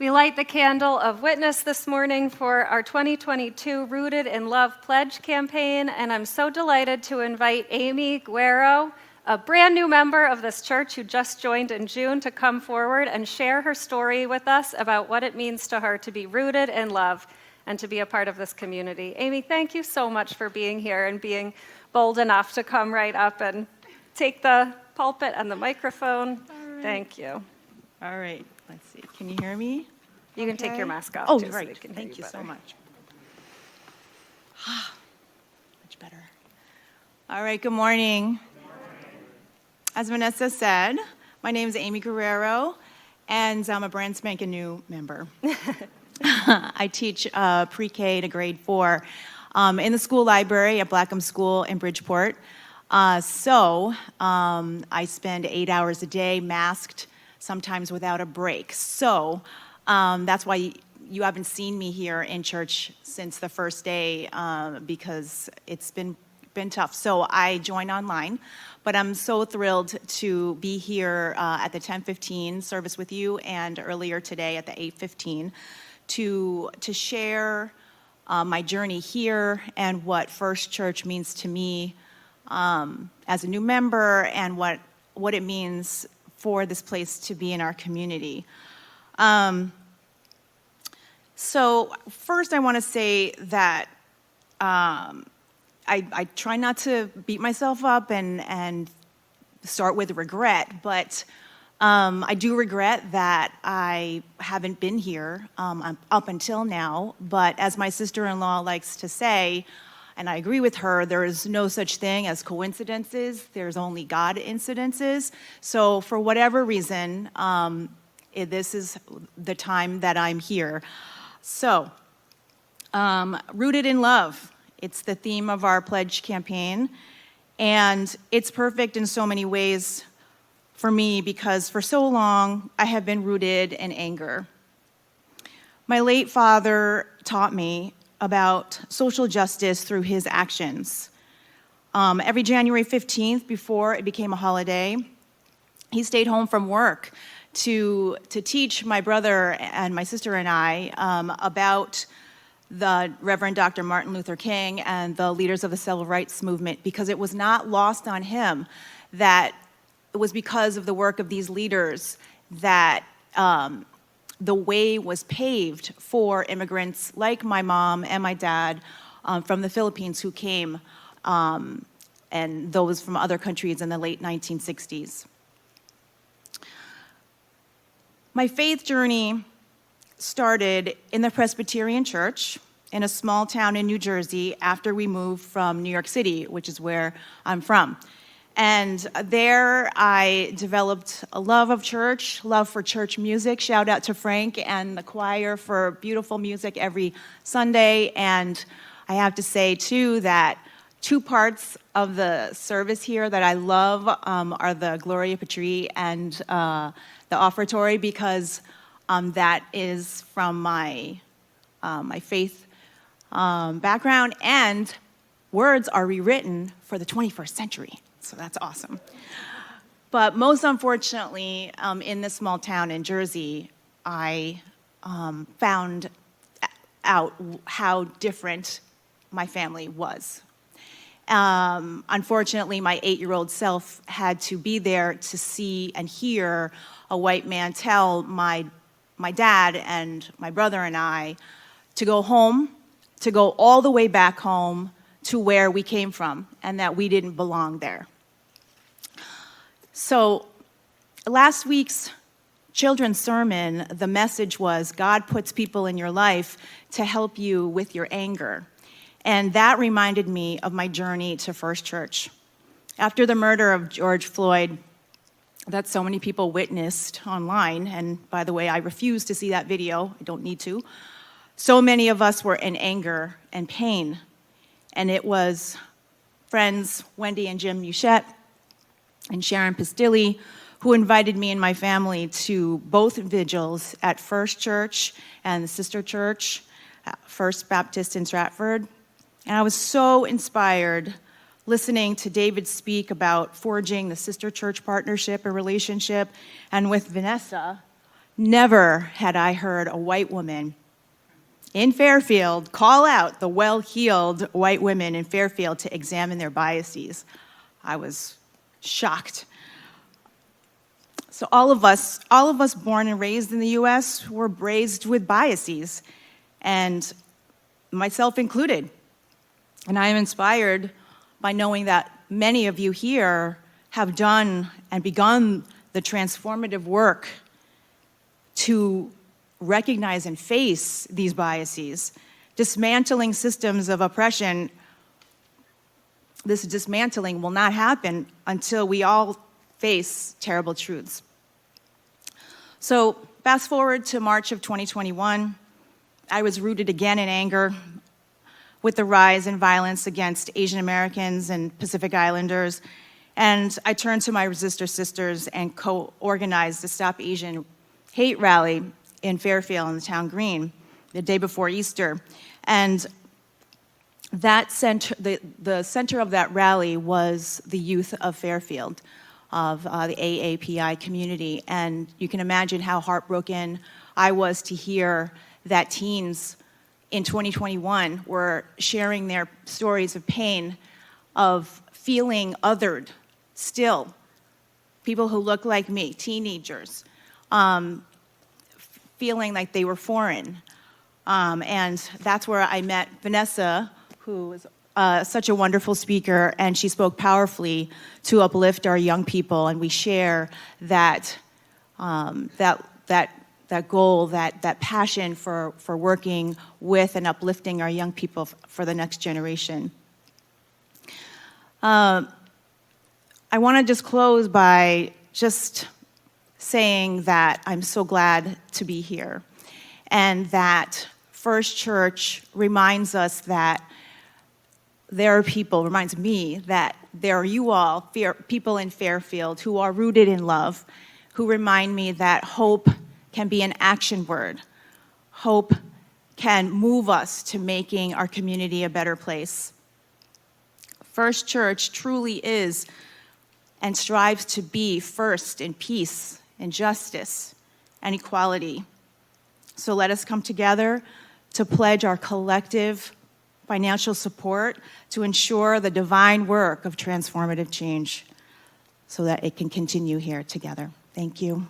We light the candle of witness this morning for our 2022 Rooted in Love Pledge campaign, and I'm so delighted to invite Aimee Gurerrero, a brand new member of this church who just joined in June, to come forward and share her story with us about what it means to her to be rooted in love and to be a part of this community. Aimee, thank you so much for being here and being bold enough to come right up and take the pulpit and the microphone. Right. Thank you. All right, let's see. Can you hear me? You can take your mask off. Oh, too, right. So we can Thank you better. so much. Much better. All right, good morning. As Vanessa said, my name is Aimee Gurerrero, and I'm a brand spanking new member. I teach pre-K to grade 4 in the school library at Blackham School in Bridgeport. So I spend 8 hours a day masked, sometimes without a break. So that's why you haven't seen me here in church since the first day, because it's been tough. So I joined online, but I'm so thrilled to be here at the 10:15 service with you, and earlier today at the 8:15 to share my journey here and what First Church means to me as a new member, and what it means for this place to be in our community. So first I want to say that I try not to beat myself up and start with regret, but I do regret that I haven't been here up until now. But as my sister-in-law likes to say, and I agree with her, there is no such thing as coincidences. There's only God-incidences. So for whatever reason, this is the time that I'm here. So, rooted in love. It's the theme of our pledge campaign. And it's perfect in so many ways for me because for so long, I have been rooted in anger. My late father taught me about social justice through his actions. Every January 15th, before it became a holiday, he stayed home from work to teach my brother and my sister and I about the Reverend Dr. Martin Luther King and the leaders of the civil rights movement, because it was not lost on him that it was because of the work of these leaders that the way was paved for immigrants like my mom and my dad from the Philippines who came, and those from other countries in the late 1960s. My faith journey started in the Presbyterian Church in a small town in New Jersey after we moved from New York City, which is where I'm from. And there I developed a love of church, love for church music. Shout out to Frank and the choir for beautiful music every Sunday. And I have to say, too, that 2 parts of the service here that I love are the Gloria Patri and the offertory, because that is from my faith background, and words are rewritten for the 21st century. So that's awesome. But most unfortunately, in this small town in Jersey, I found out how different my family was. Unfortunately, my 8-year-old self had to be there to see and hear a white man tell my dad and my brother and I to go home, to go all the way back home to where we came from, and that we didn't belong there. So last week's children's sermon, the message was, God puts people in your life to help you with your anger. And that reminded me of my journey to First Church. After the murder of George Floyd, that so many people witnessed online, and by the way, I refuse to see that video, I don't need to. So many of us were in anger and pain, and it was friends Wendy and Jim Muchette and Sharon Pistilli who invited me and my family to both vigils at First Church and the sister church, First Baptist in Stratford. And I was so inspired listening to David speak about forging the sister church partnership and relationship, and with Vanessa, Never had I heard a white woman in Fairfield call out the well-heeled white women in Fairfield to examine their biases. I was shocked. So all of us born and raised in the US were raised with biases, and myself included. And I am inspired by knowing that many of you here have done and begun the transformative work to recognize and face these biases. Dismantling systems of oppression, this dismantling will not happen until we all face terrible truths. So fast forward to March of 2021, I was rooted again in anger with the rise in violence against Asian Americans and Pacific Islanders. And I turned to my Resistor Sisters and co-organized the Stop Asian Hate rally in Fairfield on the town green the day before Easter. And that the center of that rally was the youth of Fairfield, of the AAPI community. And you can imagine how heartbroken I was to hear that teens in 2021 were sharing their stories of pain, of feeling othered still. People who look like me, teenagers, feeling like they were foreign. And that's where I met Vanessa, who was such a wonderful speaker, and she spoke powerfully to uplift our young people, and we share that goal, that passion for working with and uplifting our young people for the next generation. I want to just close by just saying that I'm so glad to be here, and that First Church reminds us that there are people, reminds me that there are you all, people in Fairfield who are rooted in love, who remind me that hope can be an action word. Hope can move us to making our community a better place. First Church truly is and strives to be first in peace and justice and equality. So let us come together to pledge our collective financial support to ensure the divine work of transformative change so that it can continue here together. Thank you.